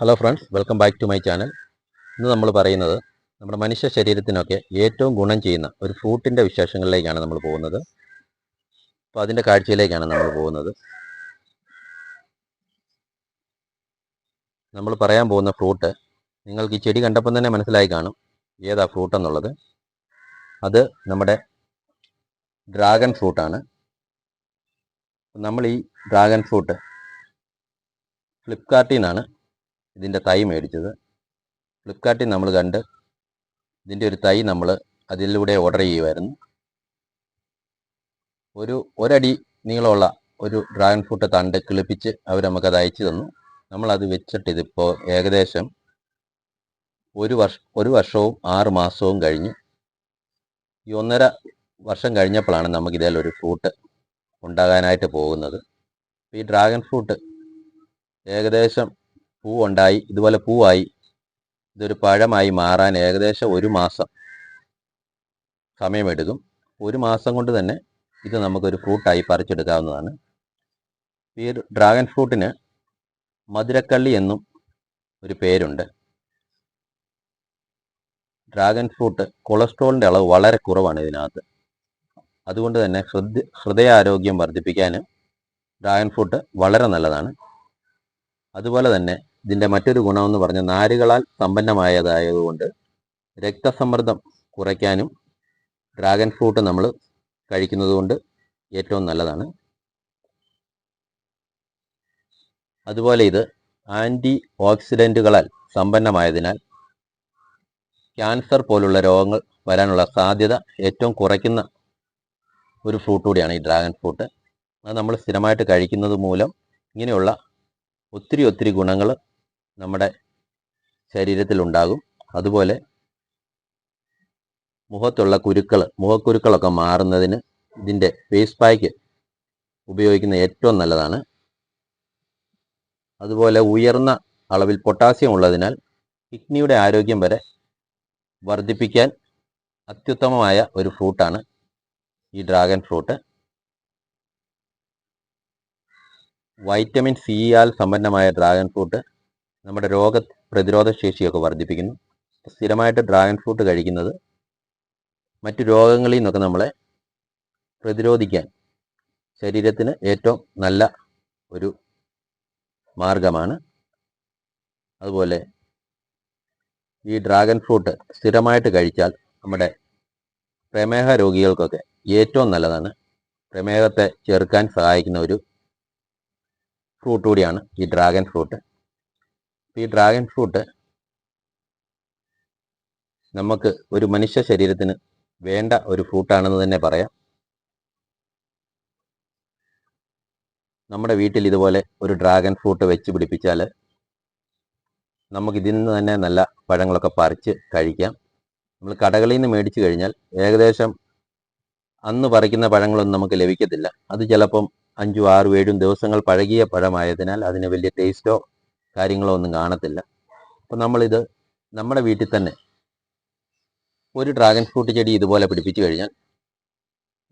Hello friends, welcome back to my channel. ഇന്ന് നമ്മൾ പറയുന്നത് നമ്മുടെ മനുഷ്യ ശരീരത്തിനൊക്കെ ഏറ്റവും ഗുണം ചെയ്യുന്ന ഒരു ഫ്രൂട്ടിൻ്റെ വിശേഷങ്ങളിലേക്കാണ് നമ്മൾ പോകുന്നത്. അപ്പോൾ അതിൻ്റെ കാഴ്ചയിലേക്കാണ് നമ്മൾ പോകുന്നത്. നമ്മൾ പറയാൻ പോകുന്ന ഫ്രൂട്ട് നിങ്ങൾക്ക് ഈ ചെടി കണ്ടപ്പം തന്നെ മനസ്സിലായി കാണും ഏതാ ഫ്രൂട്ട് എന്നുള്ളത്. അത് നമ്മുടെ ഡ്രാഗൺ ഫ്രൂട്ടാണ്. നമ്മൾ ഈ ഡ്രാഗൺ ഫ്രൂട്ട് ഫ്ലിപ്കാർട്ടിൽ നിന്നാണ് ഇതിൻ്റെ തൈ മേടിച്ചത്. ഫ്ലിപ്കാർട്ടിൽ നമ്മൾ കണ്ട് ഇതിൻ്റെ ഒരു തൈ നമ്മൾ അതിലൂടെ ഓർഡർ ചെയ്യുമായിരുന്നു. ഒരടി നീളമുള്ള ഒരു ഡ്രാഗൺ ഫ്രൂട്ട് തണ്ട് കിളിപ്പിച്ച് അവർ നമുക്കത് അയച്ചു തന്നു. നമ്മളത് വെച്ചിട്ട് ഇതിപ്പോൾ ഏകദേശം ഒരു വർഷവും 6 മാസവും കഴിഞ്ഞു. ഈ 1.5 വർഷം കഴിഞ്ഞപ്പോഴാണ് നമുക്ക് ഇതിലൊരു ഫ്രൂട്ട് ഉണ്ടാകാനായിട്ട് പോകുന്നത്. ഈ ഡ്രാഗൺ ഫ്രൂട്ട് ഏകദേശം പൂവുണ്ടായി, ഇതുപോലെ പൂവായി ഇതൊരു പഴമായി മാറാൻ ഏകദേശം 1 മാസം സമയമെടുക്കും. 1 മാസം കൊണ്ട് തന്നെ ഇത് നമുക്കൊരു ഫ്രൂട്ടായി പറിച്ചെടുക്കാവുന്നതാണ്. ഈ ഡ്രാഗൺ ഫ്രൂട്ടിന് മധുരക്കള്ളി എന്നും ഒരു പേരുണ്ട്. ഡ്രാഗൺ ഫ്രൂട്ട് കൊളസ്ട്രോളിൻ്റെ അളവ് വളരെ കുറവാണ് ഇതിനകത്ത്. അതുകൊണ്ട് തന്നെ ഹൃദയാരോഗ്യം വർദ്ധിപ്പിക്കാനും ഡ്രാഗൺ ഫ്രൂട്ട് വളരെ നല്ലതാണ്. അതുപോലെ തന്നെ ഇതിൻ്റെ മറ്റൊരു ഗുണമെന്ന് പറഞ്ഞാൽ നാരുകളാൽ സമ്പന്നമായതായതുകൊണ്ട് രക്തസമ്മർദ്ദം കുറയ്ക്കാനും ഡ്രാഗൺ ഫ്രൂട്ട് നമ്മൾ കഴിക്കുന്നത് കൊണ്ട് ഏറ്റവും നല്ലതാണ്. അതുപോലെ ഇത് ആൻറ്റി ഓക്സിഡൻറ്റുകളാൽ സമ്പന്നമായതിനാൽ ക്യാൻസർ പോലുള്ള രോഗങ്ങൾ വരാനുള്ള സാധ്യത ഏറ്റവും കുറയ്ക്കുന്ന ഒരു ഫ്രൂട്ട് കൂടിയാണ് ഈ ഡ്രാഗൺ ഫ്രൂട്ട്. അത് നമ്മൾ സ്ഥിരമായിട്ട് കഴിക്കുന്നത് മൂലം ഇങ്ങനെയുള്ള ഒത്തിരി ഗുണങ്ങൾ നമ്മുടെ ശരീരത്തിലുണ്ടാകും. അതുപോലെ മുഖക്കുരുക്കളൊക്കെ മാറുന്നതിന് ഇതിൻ്റെ ഫേസ് പാക്ക് ഉപയോഗിക്കുന്നത് ഏറ്റവും നല്ലതാണ്. അതുപോലെ ഉയർന്ന അളവിൽ പൊട്ടാസ്യം ഉള്ളതിനാൽ കിഡ്നിയുടെ ആരോഗ്യം വരെ വർദ്ധിപ്പിക്കാൻ അത്യുത്തമമായ ഒരു ഫ്രൂട്ടാണ് ഈ ഡ്രാഗൺ ഫ്രൂട്ട്. വൈറ്റമിൻ സിയാൽ സമ്പന്നമായ ഡ്രാഗൺ ഫ്രൂട്ട് നമ്മുടെ പ്രതിരോധ ശേഷിയൊക്കെ വർദ്ധിപ്പിക്കുന്നു. സ്ഥിരമായിട്ട് ഡ്രാഗൺ ഫ്രൂട്ട് കഴിക്കുന്നത് മറ്റു രോഗങ്ങളിൽ നിന്നൊക്കെ നമ്മളെ പ്രതിരോധിക്കാൻ ശരീരത്തിന് ഏറ്റവും നല്ല ഒരു മാർഗമാണ്. അതുപോലെ ഈ ഡ്രാഗൺ ഫ്രൂട്ട് സ്ഥിരമായിട്ട് കഴിച്ചാൽ നമ്മുടെ പ്രമേഹ രോഗികൾക്കൊക്കെ ഏറ്റവും നല്ലതാണ്. പ്രമേഹത്തെ ചെറുക്കാൻ സഹായിക്കുന്ന ഒരു ഫ്രൂട്ട് കൂടിയാണ് ഈ ഡ്രാഗൺ ഫ്രൂട്ട്. ഈ ഡ്രാഗൺ ഫ്രൂട്ട് നമുക്ക് ഒരു മനുഷ്യ ശരീരത്തിന് വേണ്ട ഒരു ഫ്രൂട്ടാണെന്ന് തന്നെ പറയാം. നമ്മുടെ വീട്ടിൽ ഇതുപോലെ ഒരു ഡ്രാഗൺ ഫ്രൂട്ട് വെച്ച് പിടിപ്പിച്ചാൽ നമുക്ക് ഇതിൽ നിന്ന് തന്നെ നല്ല പഴങ്ങളൊക്കെ പറിച്ച് കഴിക്കാം. നമ്മൾ കടകളിൽ നിന്ന് മേടിച്ചു കഴിഞ്ഞാൽ ഏകദേശം അന്ന് പറിക്കുന്ന പഴങ്ങളൊന്നും നമുക്ക് ലഭിക്കത്തില്ല. അത് ചിലപ്പം 5, 6, 7 ദിവസങ്ങൾ പഴകിയ പഴമായതിനാൽ അതിന് വലിയ ടേസ്റ്റോ കാര്യങ്ങളോ ഒന്നും കാണത്തില്ല. അപ്പം നമ്മളിത് നമ്മുടെ വീട്ടിൽ തന്നെ ഒരു ഡ്രാഗൺ ഫ്രൂട്ട് ചെടി ഇതുപോലെ പിടിപ്പിച്ചു കഴിഞ്ഞാൽ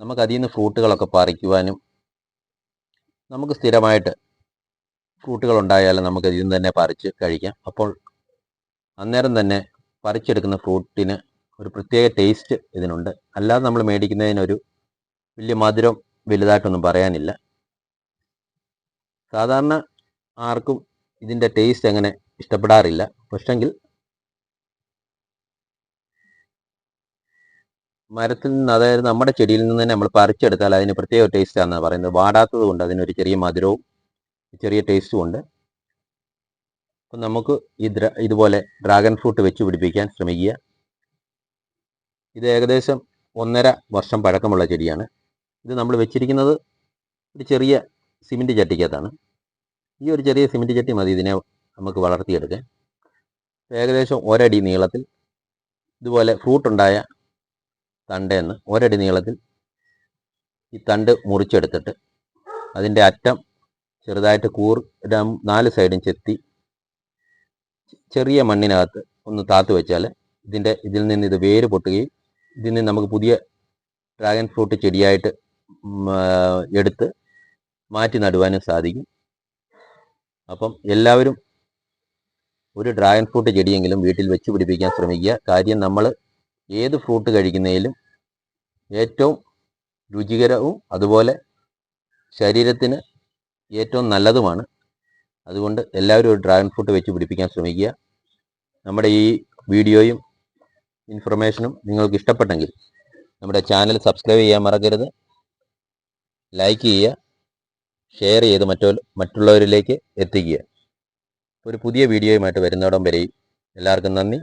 നമുക്ക് അതിൽ നിന്ന് ഫ്രൂട്ടുകളൊക്കെ പറിക്കുവാനും നമുക്ക് സ്ഥിരമായിട്ട് ഫ്രൂട്ടുകൾ ഉണ്ടായാലും നമുക്ക് ഇതിൽ നിന്ന് തന്നെ പറിച്ച് കഴിക്കാം. അപ്പോൾ അന്നേരം തന്നെ പറിച്ചെടുക്കുന്ന ഫ്രൂട്ടിന് ഒരു പ്രത്യേക ടേസ്റ്റ് ഇതിനുണ്ട്. അല്ലാതെ നമ്മൾ മേടിക്കുന്നതിനൊരു വലിയ മധുരം വലുതായിട്ടൊന്നും പറയാനില്ല. സാധാരണ ആർക്കും ഇതിൻ്റെ ടേസ്റ്റ് അങ്ങനെ ഇഷ്ടപ്പെടാറില്ല. പക്ഷെങ്കിൽ മരത്തിൽ നിന്ന്, അതായത് നമ്മുടെ ചെടിയിൽ നിന്ന് തന്നെ നമ്മൾ പറിച്ചെടുത്താൽ അതിന് പ്രത്യേക ടേസ്റ്റാണെന്നാണ് പറയുന്നത്. വാടാത്തത് കൊണ്ട് അതിനൊരു ചെറിയ മധുരവും ചെറിയ ടേസ്റ്റും ഉണ്ട്. അപ്പം നമുക്ക് ഇതുപോലെ ഡ്രാഗൺ ഫ്രൂട്ട് വെച്ച് പിടിപ്പിക്കാൻ ശ്രമിക്കുക. ഇത് ഏകദേശം 1.5 വർഷം പഴക്കമുള്ള ചെടിയാണ്. ഇത് നമ്മൾ വെച്ചിരിക്കുന്നത് ഒരു ചെറിയ സിമെൻറ്റ് ചട്ടിക്കകത്താണ്. ഈ ഒരു ചെറിയ സിമെൻറ്റ് ചട്ടി മതി ഇതിനെ നമുക്ക് വളർത്തിയെടുക്കാൻ. ഏകദേശം 1 അടി നീളത്തിൽ ഇതുപോലെ ഫ്രൂട്ടുണ്ടായ തണ്ടേന്ന് 1 അടി നീളത്തിൽ ഈ തണ്ട് മുറിച്ചെടുത്തിട്ട് അതിൻ്റെ അറ്റം ചെറുതായിട്ട് 4 സൈഡും ചെത്തി ചെറിയ മണ്ണിനകത്ത് ഒന്ന് താത്തു വെച്ചാൽ ഇതിൽ നിന്ന് ഇത് വേര് പൊട്ടുകയും ഇതിൽ നിന്ന് നമുക്ക് പുതിയ ഡ്രാഗൺ ഫ്രൂട്ട് ചെടിയായിട്ട് എടുത്ത് മാറ്റി നടുവാനും സാധിക്കും. അപ്പം എല്ലാവരും ഒരു ഡ്രാഗൺ ഫ്രൂട്ട് ചെടിയെങ്കിലും വീട്ടിൽ വെച്ച് പിടിപ്പിക്കാൻ ശ്രമിക്കുക. കാര്യം നമ്മൾ ഏത് ഫ്രൂട്ട് കഴിക്കുന്നതിലും ഏറ്റവും രുചികരവും അതുപോലെ ശരീരത്തിന് ഏറ്റവും നല്ലതുമാണ്. അതുകൊണ്ട് എല്ലാവരും ഒരു ഡ്രാഗൺ ഫ്രൂട്ട് വെച്ച് പിടിപ്പിക്കാൻ ശ്രമിക്കുക. നമ്മുടെ ഈ വീഡിയോയും ഇൻഫർമേഷനും നിങ്ങൾക്ക് ഇഷ്ടപ്പെട്ടെങ്കിൽ നമ്മുടെ ചാനൽ സബ്സ്ക്രൈബ് ചെയ്യാൻ മറക്കരുത്. ലൈക്ക് ചെയ്യുക, ഷെയർ ചെയ്ത് മറ്റുള്ളവരിലേക്ക് എത്തിക്കുക. ഒരു പുതിയ വീഡിയോയുമായിട്ട് വരുന്നിടം വരെയും എല്ലാവർക്കും നന്ദി.